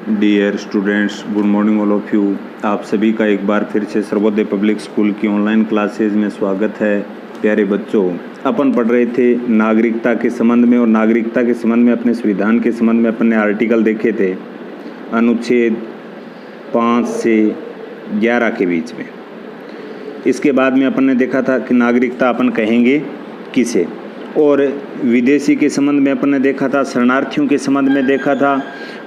Dear students, good morning all of you. आप सभी का एक बार फिर से सर्वोदय पब्लिक स्कूल की ऑनलाइन क्लासेज में स्वागत है। प्यारे बच्चों, अपन पढ़ रहे थे नागरिकता के संबंध में, और नागरिकता के संबंध में अपने संविधान के संबंध में अपन ने आर्टिकल देखे थे अनुच्छेद 5 से 11 के बीच में। इसके बाद में अपन ने देखा था कि नागरिकता अपन कहेंगे किसे, और विदेशी के संबंध में अपन ने देखा था, शरणार्थियों के संबंध में देखा था,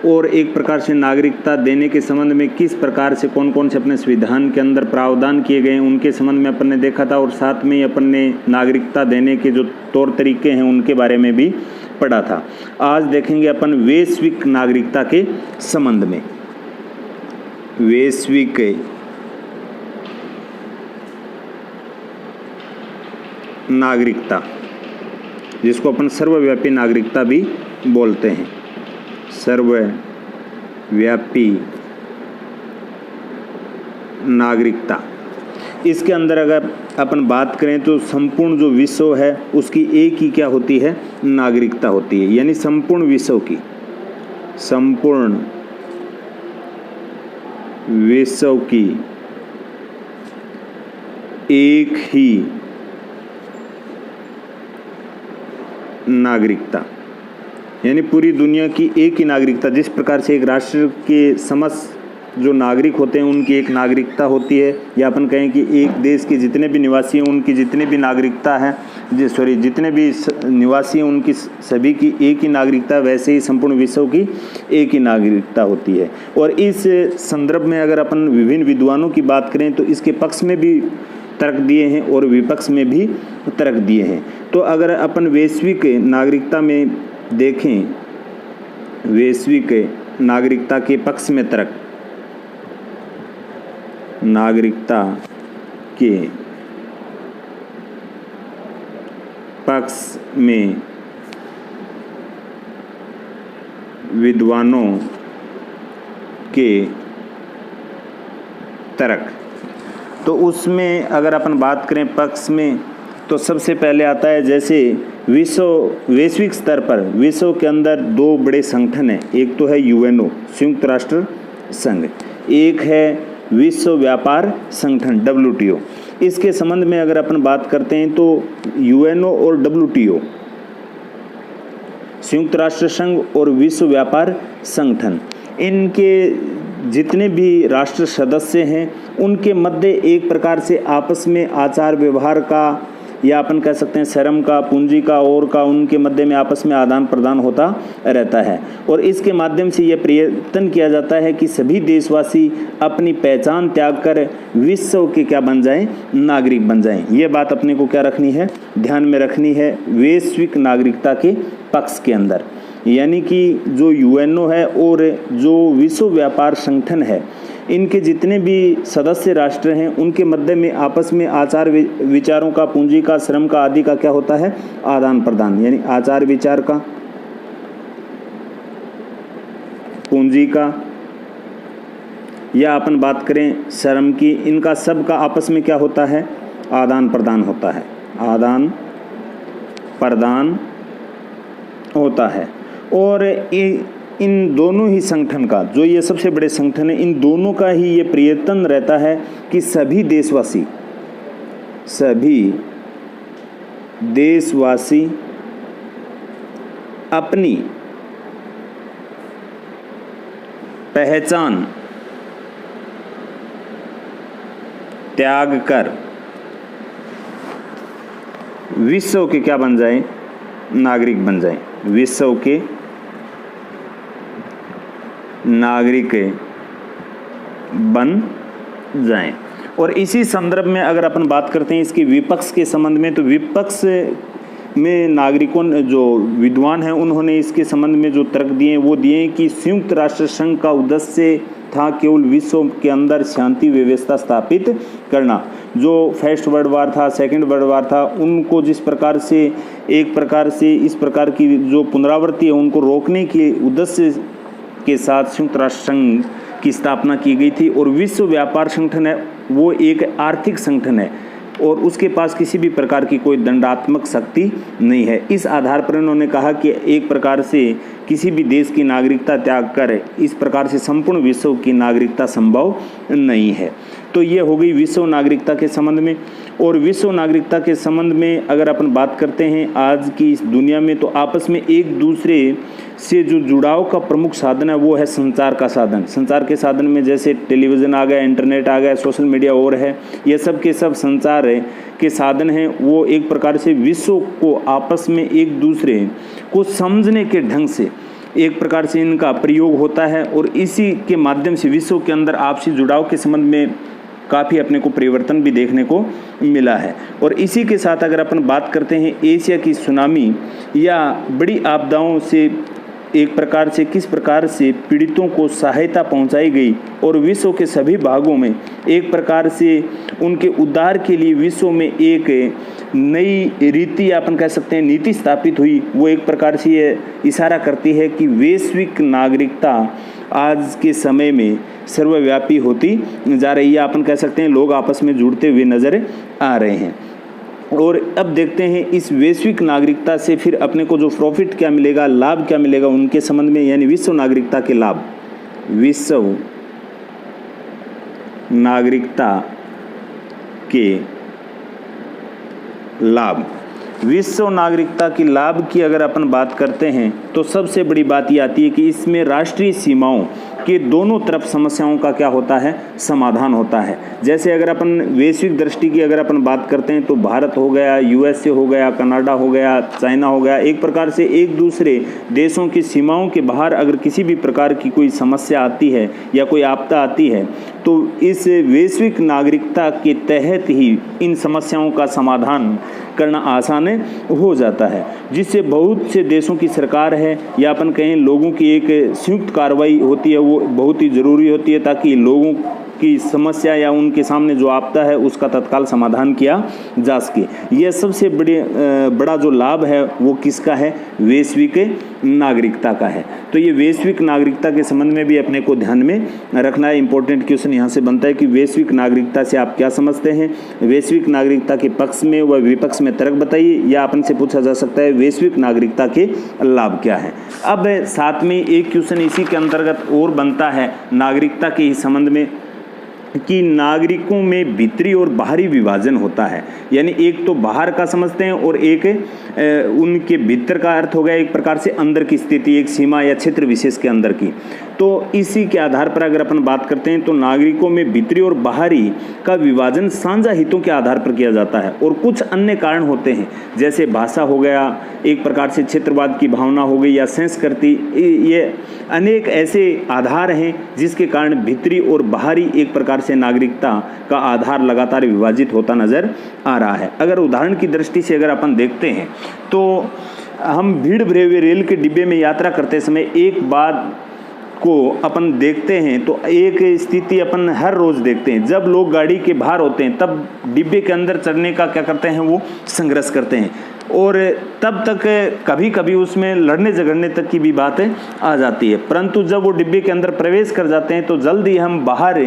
और एक प्रकार से नागरिकता देने के संबंध में किस प्रकार से कौन कौन से अपने संविधान के अंदर प्रावधान किए गए हैं उनके संबंध में अपन ने देखा था, और साथ में ही अपन ने नागरिकता देने के जो तौर तरीके हैं उनके बारे में भी पढ़ा था। आज देखेंगे अपन वैश्विक नागरिकता के संबंध में। वैश्विक नागरिकता, जिसको अपन सर्वव्यापी नागरिकता भी बोलते हैं। सर्वव्यापी नागरिकता, इसके अंदर अगर अपन बात करें तो संपूर्ण जो विश्व है उसकी एक ही क्या होती है, नागरिकता होती है। यानी संपूर्ण विश्व की, संपूर्ण विश्व की एक ही नागरिकता, यानी पूरी दुनिया की एक ही नागरिकता। जिस प्रकार से एक राष्ट्र के समस्त जो नागरिक होते हैं उनकी एक नागरिकता होती है, या अपन कहें कि एक देश के जितने भी निवासी हैं उनकी जितनी भी नागरिकता है, जितने भी निवासी हैं उनकी सभी की एक ही नागरिकता, वैसे ही संपूर्ण विश्व की एक ही नागरिकता होती है। और इस संदर्भ में अगर अपन विभिन्न विद्वानों की बात करें तो इसके पक्ष में भी तर्क दिए हैं और विपक्ष में भी तर्क दिए हैं। तो अगर अपन वैश्विक नागरिकता में देखें, वैश्विक नागरिकता के पक्ष में तर्क, नागरिकता के पक्ष में विद्वानों के तर्क, तो उसमें अगर अपन बात करें पक्ष में, तो सबसे पहले आता है जैसे वैश्विक स्तर पर विश्व के अंदर दो बड़े संगठन हैं। एक तो है यूएनओ, संयुक्त राष्ट्र संघ, एक है विश्व व्यापार संगठन WTO। इसके संबंध में अगर अपन बात करते हैं तो यूएनओ और WTO, संयुक्त राष्ट्र संघ और विश्व व्यापार संगठन, इनके जितने भी राष्ट्र सदस्य हैं उनके मध्य एक प्रकार से आपस में आचार व्यवहार का, या अपन कह सकते हैं श्रम का, पूंजी का और का, उनके मध्य में आपस में आदान प्रदान होता रहता है। और इसके माध्यम से यह प्रयत्न किया जाता है कि सभी देशवासी अपनी पहचान त्याग कर विश्व के क्या बन जाएं, नागरिक बन जाएं। ये बात अपने को क्या रखनी है, ध्यान में रखनी है वैश्विक नागरिकता के पक्ष के अंदर। यानी कि जो यूएनओ है और जो विश्व व्यापार संगठन है, इनके जितने भी सदस्य राष्ट्र हैं उनके मध्य में आपस में आचार विचारों का, पूंजी का, श्रम का आदि का क्या होता है, आदान प्रदान। यानी आचार विचार का, पूंजी का, या अपन बात करें श्रम की, इनका सब का आपस में क्या होता है, आदान प्रदान होता है, आदान प्रदान होता है। और इन दोनों ही संगठन का, जो ये सबसे बड़े संगठन है, इन दोनों का ही ये प्रयत्न रहता है कि सभी देशवासी अपनी पहचान त्याग कर विश्व के क्या बन जाएं, नागरिक बन जाएं, विश्व के नागरिक बन जाएं। और इसी संदर्भ में अगर अपन बात करते हैं इसके विपक्ष के संबंध में, तो विपक्ष में नागरिकों ने, जो विद्वान हैं, उन्होंने इसके संबंध में जो तर्क दिए वो दिए कि संयुक्त राष्ट्र संघ का उद्देश्य था केवल विश्व के अंदर शांति व्यवस्था स्थापित करना। जो फर्स्ट वर्ल्ड वार था, सेकंड वर्ल्ड वार था, उनको जिस प्रकार से एक प्रकार से इस प्रकार की जो पुनरावृत्ति है उनको रोकने के उद्देश्य के साथ संयुक्त राष्ट्र संघ की स्थापना की गई थी। और विश्व व्यापार संगठन है वो एक आर्थिक संगठन है, और उसके पास किसी भी प्रकार की कोई दंडात्मक शक्ति नहीं है। इस आधार पर उन्होंने कहा कि एक प्रकार से किसी भी देश की नागरिकता त्याग कर इस प्रकार से संपूर्ण विश्व की नागरिकता संभव नहीं है। तो ये हो गई विश्व नागरिकता के संबंध में। और विश्व नागरिकता के संबंध में अगर अपन बात करते हैं आज की इस दुनिया में, तो आपस में एक दूसरे से जो जुड़ाव का प्रमुख साधन है वो है संचार का साधन। संचार के साधन में जैसे टेलीविज़न आ गया, इंटरनेट आ गया, सोशल मीडिया और है, ये सब के सब संचार के साधन हैं। वो एक प्रकार से विश्व को आपस में एक दूसरे को समझने के ढंग से एक प्रकार से इनका प्रयोग होता है और इसी के माध्यम से विश्व के अंदर आपसी जुड़ाव के संबंध में काफ़ी अपने को परिवर्तन भी देखने को मिला है। और इसी के साथ अगर अपन बात करते हैं एशिया की सुनामी या बड़ी आपदाओं से एक प्रकार से किस प्रकार से पीड़ितों को सहायता पहुंचाई गई और विश्व के सभी भागों में एक प्रकार से उनके उद्धार के लिए विश्व में एक नई रीति अपन कह सकते हैं नीति स्थापित हुई, वो एक प्रकार से ये इशारा करती है कि वैश्विक नागरिकता आज के समय में सर्वव्यापी होती जा रही है। अपन कह सकते हैं लोग आपस में जुड़ते हुए नजर आ रहे हैं। और अब देखते हैं इस वैश्विक नागरिकता से फिर अपने को जो प्रॉफिट क्या मिलेगा, लाभ क्या मिलेगा उनके संबंध में, यानी विश्व नागरिकता के लाभ। विश्व नागरिकता के लाभ, विश्व नागरिकता की लाभ की अगर अपन बात करते हैं तो सबसे बड़ी बात ये आती है कि इसमें राष्ट्रीय सीमाओं के दोनों तरफ समस्याओं का क्या होता है, समाधान होता है। जैसे अगर अपन वैश्विक दृष्टि की अगर अपन बात करते हैं तो भारत हो गया, यूएसए हो गया, कनाडा हो गया, चाइना हो गया, एक प्रकार से एक दूसरे देशों की सीमाओं के बाहर अगर किसी भी प्रकार की कोई समस्या आती है या कोई आपदा आती है तो इस वैश्विक नागरिकता के तहत ही इन समस्याओं का समाधान करना आसान हो जाता है, जिससे बहुत से देशों की सरकार है या अपन कहें लोगों की एक संयुक्त कार्रवाई होती है, वो बहुत ही ज़रूरी होती है ताकि लोगों की समस्या या उनके सामने जो आपदा है उसका तत्काल समाधान किया जा सके। यह सबसे बड़ा जो लाभ है वो किसका है, वैश्विक नागरिकता का है। तो ये वैश्विक नागरिकता के संबंध में भी अपने को ध्यान में रखना है। इंपॉर्टेंट क्वेश्चन यहाँ से बनता है कि वैश्विक नागरिकता से आप क्या समझते हैं, वैश्विक नागरिकता के पक्ष में व विपक्ष में तर्क बताइए, या अपन से पूछा जा सकता है वैश्विक नागरिकता के लाभ क्या है। अब साथ में एक क्वेश्चन इसी के अंतर्गत और बनता है नागरिकता के ही संबंध में कि नागरिकों में भीतरी और बाहरी विभाजन होता है, यानी एक तो बाहर का समझते हैं और एक उनके भीतर का अर्थ हो गया एक प्रकार से अंदर की स्थिति, एक सीमा या क्षेत्र विशेष के अंदर की। तो इसी के आधार पर अगर अपन बात करते हैं तो नागरिकों में भीतरी और बाहरी का विभाजन साझा हितों के आधार पर किया जाता है और कुछ अन्य कारण होते हैं, जैसे भाषा हो गया, एक प्रकार से क्षेत्रवाद की भावना हो गई या संस्कृति, ये अनेक ऐसे आधार हैं जिसके कारण भीतरी और बाहरी एक प्रकार से नागरिकता का आधार लगातार विभाजित होता नजर आ रहा है। अगर उदाहरण की दृष्टि से अगर अपन देखते हैं तो हम भीड़ भरे हुए रेल के डिब्बे में यात्रा करते समय एक बात को अपन देखते हैं तो एक स्थिति अपन हर रोज देखते हैं, जब लोग गाड़ी के बाहर होते हैं तब डिब्बे के अंदर चढ़ने का क्या करते हैं, वो संघर्ष करते हैं और तब तक कभी कभी उसमें लड़ने झगड़ने तक की भी बातें आ जाती है, परंतु जब वो डिब्बे के अंदर प्रवेश कर जाते हैं तो जल्द ही हम बाहर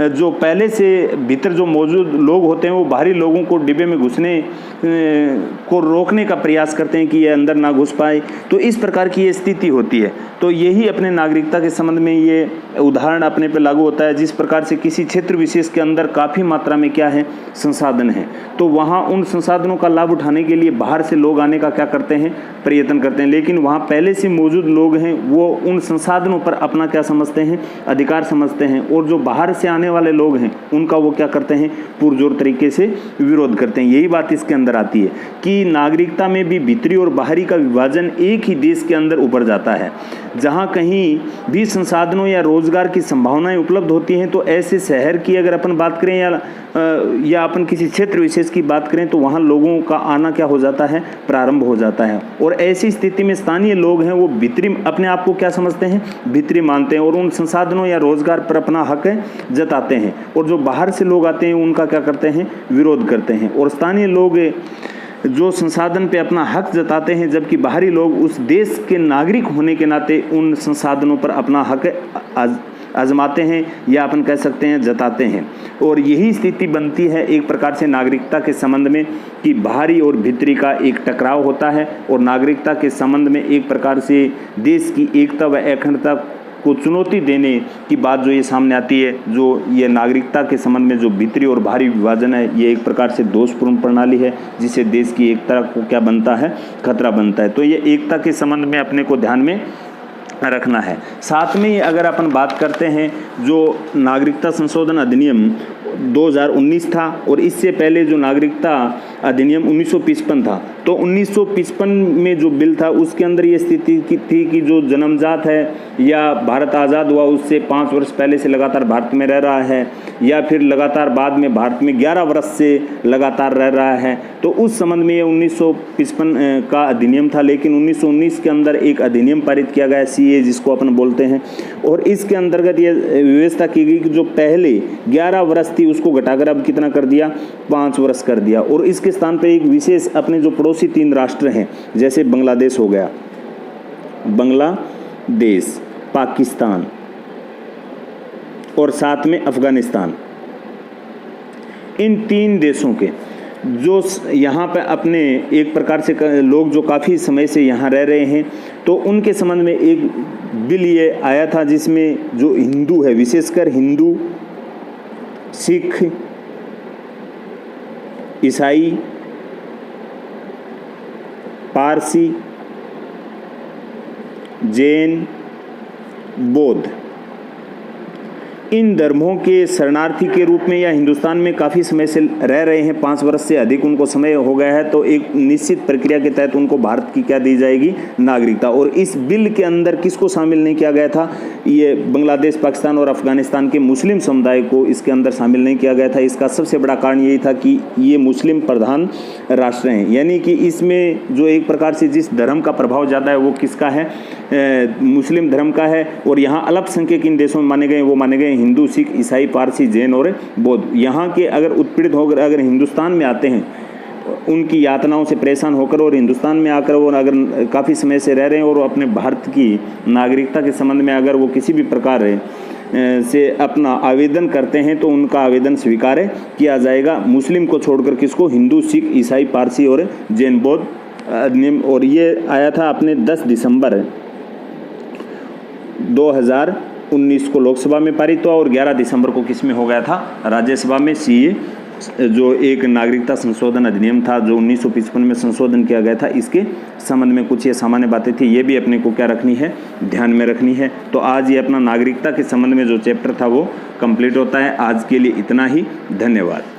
जो पहले से भीतर जो मौजूद लोग होते हैं वो बाहरी लोगों को डिब्बे में घुसने को रोकने का प्रयास करते हैं कि ये अंदर ना घुस पाए। तो इस प्रकार की ये स्थिति होती है। तो यही अपने नागरिकता के संबंध में ये उदाहरण अपने पे लागू होता है, जिस प्रकार से किसी क्षेत्र विशेष के अंदर काफ़ी मात्रा में क्या है, संसाधन है, तो वहाँ उन संसाधनों का लाभ उठाने के लिए बाहर से लोग आने का क्या करते हैं, प्रयत्न करते हैं, लेकिन वहाँ पहले से मौजूद लोग हैं वो उन संसाधनों पर अपना क्या समझते हैं, अधिकार समझते हैं, और जो बाहर से आने वाले लोग हैं उनका वो क्या करते हैं, पुरजोर तरीके से विरोध करते हैं। यही बात इसके अंदर आती है कि नागरिकता में भी भीतरी और बाहरी का विभाजन एक ही देश के अंदर उभर जाता है। जहाँ कहीं भी संसाधनों या रोजगार की संभावनाएं उपलब्ध होती हैं तो ऐसे शहर की अगर अपन बात करें या अपन किसी क्षेत्र विशेष की बात करें तो वहाँ लोगों का आना क्या हो जाता है, प्रारंभ हो जाता है। और ऐसी स्थिति में स्थानीय लोग हैं वो भीतरी अपने आप को क्या समझते हैं, भीतरी मानते हैं और उन संसाधनों या रोजगार पर अपना हक जताते हैं, और जो बाहर से लोग आते हैं उनका क्या करते हैं, विरोध करते हैं। और स्थानीय लोग जो संसाधन पे अपना हक जताते हैं, जबकि बाहरी लोग उस देश के नागरिक होने के नाते उन संसाधनों पर अपना हक आजमाते हैं या अपन कह सकते हैं जताते हैं। और यही स्थिति बनती है एक प्रकार से नागरिकता के संबंध में कि बाहरी और भीतरी का एक टकराव होता है, और नागरिकता के संबंध में एक प्रकार से देश की एकता व अखंडता को चुनौती देने की बात जो ये सामने आती है, जो ये नागरिकता के संबंध में जो भीतरी और बाहरी विभाजन है, ये एक प्रकार से दोषपूर्ण प्रणाली है जिससे देश की एकता को क्या बनता है, खतरा बनता है। तो ये एकता के संबंध में अपने को ध्यान में रखना है। साथ में ही अगर अपन बात करते हैं जो नागरिकता संशोधन अधिनियम 2019 था, और इससे पहले जो नागरिकता अधिनियम 1955 था, तो 1955 में जो बिल था उसके अंदर ये स्थिति थी कि जो जन्मजात है या भारत आज़ाद हुआ उससे 5 वर्ष पहले से लगातार भारत में रह रहा है, या फिर लगातार बाद में भारत में 11 वर्ष से लगातार रह रहा है, तो उस संबंध में ये 1955 का अधिनियम था। लेकिन 1919 के अंदर एक अधिनियम पारित किया गया, CA जिसको अपन बोलते हैं, और इसके अंतर्गत ये व्यवस्था की गई कि जो पहले 11 वर्ष थी उसको घटाकर अब कितना कर दिया, 5 वर्ष कर दिया। और इसके स्थान पर एक विशेष अपने जो पड़ोसी 3 राष्ट्र हैं, जैसे बांग्लादेश हो गया, बांग्लादेश, पाकिस्तान और साथ में अफगानिस्तान, इन 3 देशों के जो यहाँ पे अपने एक प्रकार से लोग जो काफ़ी समय से यहाँ रह रहे हैं, तो उनके संबंध में एक बिल ये आया था जिसमें जो हिंदू है, विशेषकर हिंदू, सिख, ईसाई, पारसी, जैन, बौद्ध, इन धर्मों के शरणार्थी के रूप में या हिंदुस्तान में काफ़ी समय से रह रहे हैं, 5 वर्ष से अधिक उनको समय हो गया है, तो एक निश्चित प्रक्रिया के तहत उनको भारत की क्या दी जाएगी, नागरिकता। और इस बिल के अंदर किसको शामिल नहीं किया गया था, ये बांग्लादेश, पाकिस्तान और अफगानिस्तान के मुस्लिम समुदाय को इसके अंदर शामिल नहीं किया गया था। इसका सबसे बड़ा कारण यही था कि ये मुस्लिम प्रधान राष्ट्र हैं, यानी कि इसमें जो एक प्रकार से जिस धर्म का प्रभाव ज़्यादा है वो किसका है, मुस्लिम धर्म का है। और यहाँ अल्पसंख्यक इन देशों में माने गए, वो माने गए हिंदू, सिख, ईसाई, पारसी, जैन और बौद्ध। यहाँ के अगर उत्पीड़ित होकर अगर हिंदुस्तान में आते हैं, उनकी यातनाओं से परेशान होकर और हिंदुस्तान में आकर वो अगर काफ़ी समय से रह रहे हैं और अपने भारत की नागरिकता के संबंध में अगर वो किसी भी प्रकार से अपना आवेदन करते हैं, तो उनका आवेदन स्वीकार किया जाएगा, मुस्लिम को छोड़कर किसको, हिंदू, सिख, ईसाई, पारसी और जैन, बौद्ध अधिनियम। और ये आया था अपने 10 दिसंबर 2019 को लोकसभा में पारित हुआ, और 11 दिसंबर को किस में हो गया था, राज्यसभा में। CA जो एक नागरिकता संशोधन अधिनियम था जो 1955 में संशोधन किया गया था, इसके संबंध में कुछ ये सामान्य बातें थी, ये भी अपने को क्या रखनी है, ध्यान में रखनी है। तो आज ये अपना नागरिकता के संबंध में जो चैप्टर था वो कंप्लीट होता है। आज के लिए इतना ही, धन्यवाद।